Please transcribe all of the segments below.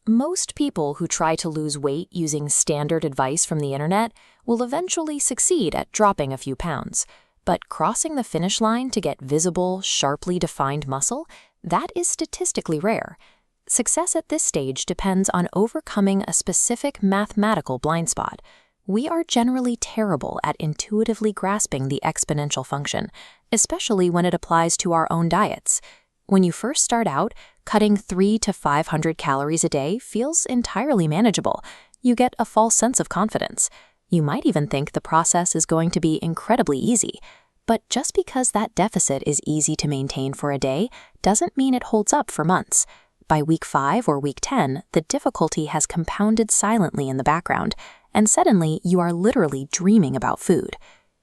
Most people who try to lose weight using standard advice from the internet will eventually succeed at dropping a few pounds. But crossing the finish line to get visible, sharply defined muscle, that is statistically rare. Success at this stage depends on overcoming a specific mathematical blind spot. We are generally terrible at intuitively grasping the exponential function, especially when it applies to our own diets. When you first start out, cutting 300 to 500 calories a day feels entirely manageable. You get a false sense of confidence. You might even think the process is going to be incredibly easy. But just because that deficit is easy to maintain for a day doesn't mean it holds up for months. By week 5 or week 10, the difficulty has compounded silently in the background, and suddenly you are literally dreaming about food.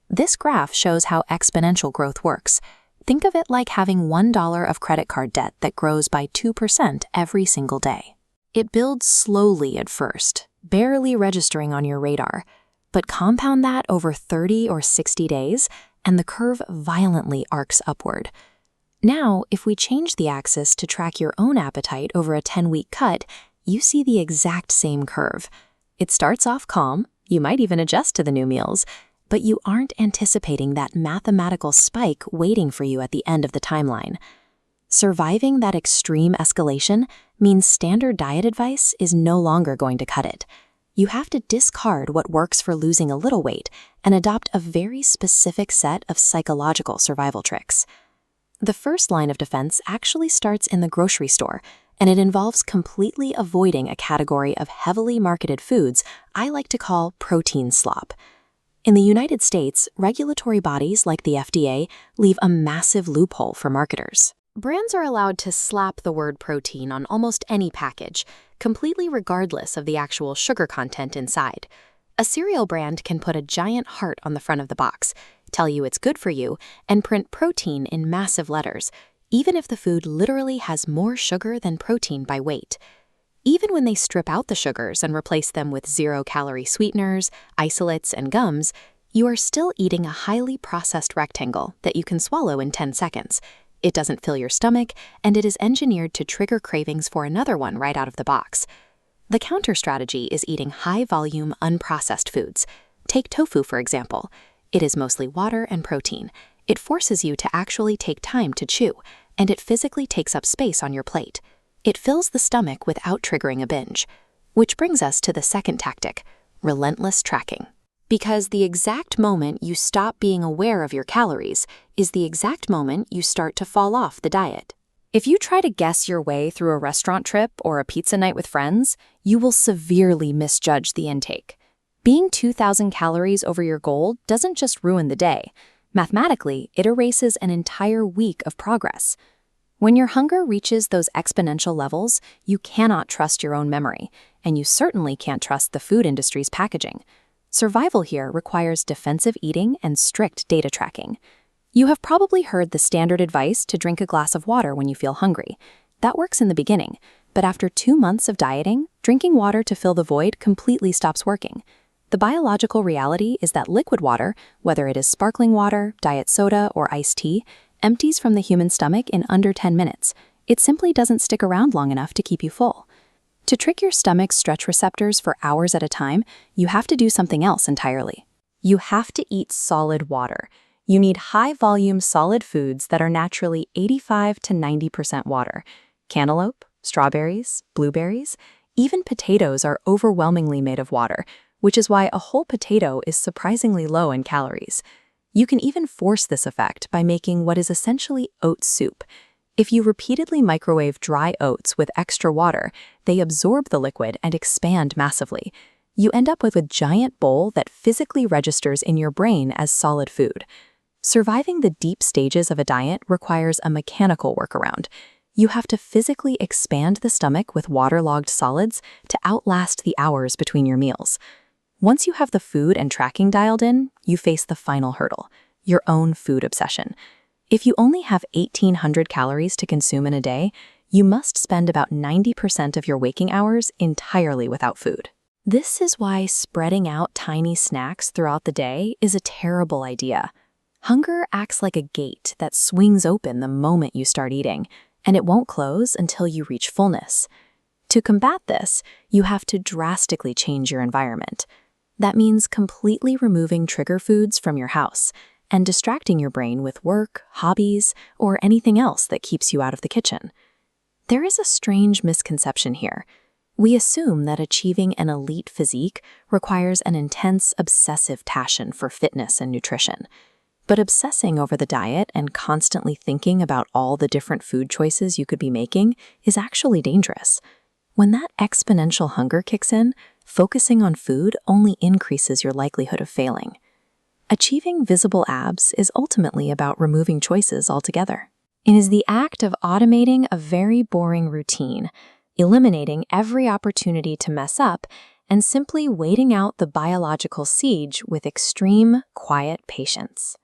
This graph shows how exponential growth works. Think of it like having $1 of credit card debt that grows by 2% every single day. It builds slowly at first, barely registering on your radar. But compound that over 30 or 60 days, and the curve violently arcs upward. Now, if we change the axis to track your own appetite over a 10-week cut, you see the exact same curve. It starts off calm, you might even adjust to the new meals, but you aren't anticipating that mathematical spike waiting for you at the end of the timeline. Surviving that extreme escalation means standard diet advice is no longer going to cut it. You have to discard what works for losing a little weight and adopt a very specific set of psychological survival tricks. The first line of defense actually starts in the grocery store, and it involves completely avoiding a category of heavily marketed foods I like to call protein slop. In the United States, regulatory bodies like the FDA leave a massive loophole for marketers. Brands are allowed to slap the word protein on almost any package, completely regardless of the actual sugar content inside. A cereal brand can put a giant heart on the front of the box, tell you it's good for you, and print protein in massive letters, even if the food literally has more sugar than protein by weight. Even when they strip out the sugars and replace them with zero-calorie sweeteners, isolates, and gums, you are still eating a highly processed rectangle that you can swallow in 10 seconds. It doesn't fill your stomach, and it is engineered to trigger cravings for another one right out of the box. The counter strategy is eating high-volume, unprocessed foods. Take tofu, for example. It is mostly water and protein. It forces you to actually take time to chew, and it physically takes up space on your plate. It fills the stomach without triggering a binge. Which brings us to the second tactic, relentless tracking. Because the exact moment you stop being aware of your calories is the exact moment you start to fall off the diet. If you try to guess your way through a restaurant trip or a pizza night with friends, you will severely misjudge the intake. Being 2,000 calories over your goal doesn't just ruin the day. Mathematically, it erases an entire week of progress. When your hunger reaches those exponential levels, you cannot trust your own memory, and you certainly can't trust the food industry's packaging. Survival here requires defensive eating and strict data tracking. You have probably heard the standard advice to drink a glass of water when you feel hungry. That works in the beginning, but after 2 months of dieting, drinking water to fill the void completely stops working. The biological reality is that liquid water, whether it is sparkling water, diet soda, or iced tea, empties from the human stomach in under 10 minutes. It simply doesn't stick around long enough to keep you full. To trick your stomach's stretch receptors for hours at a time, you have to do something else entirely. You have to eat solid water. You need high-volume solid foods that are naturally 85 to 90% water. Cantaloupe, strawberries, blueberries, even potatoes are overwhelmingly made of water, which is why a whole potato is surprisingly low in calories. You can even force this effect by making what is essentially oat soup. If you repeatedly microwave dry oats with extra water, they absorb the liquid and expand massively. You end up with a giant bowl that physically registers in your brain as solid food. Surviving the deep stages of a diet requires a mechanical workaround. You have to physically expand the stomach with waterlogged solids to outlast the hours between your meals. Once you have the food and tracking dialed in, you face the final hurdle, your own food obsession. If you only have 1,800 calories to consume in a day, you must spend about 90% of your waking hours entirely without food. This is why spreading out tiny snacks throughout the day is a terrible idea. Hunger acts like a gate that swings open the moment you start eating, and it won't close until you reach fullness. To combat this, you have to drastically change your environment. That means completely removing trigger foods from your house and distracting your brain with work, hobbies, or anything else that keeps you out of the kitchen. There is a strange misconception here. We assume that achieving an elite physique requires an intense, obsessive passion for fitness and nutrition. But obsessing over the diet and constantly thinking about all the different food choices you could be making is actually dangerous. When that exponential hunger kicks in, focusing on food only increases your likelihood of failing. Achieving visible abs is ultimately about removing choices altogether. It is the act of automating a very boring routine, eliminating every opportunity to mess up, and simply waiting out the biological siege with extreme, quiet patience.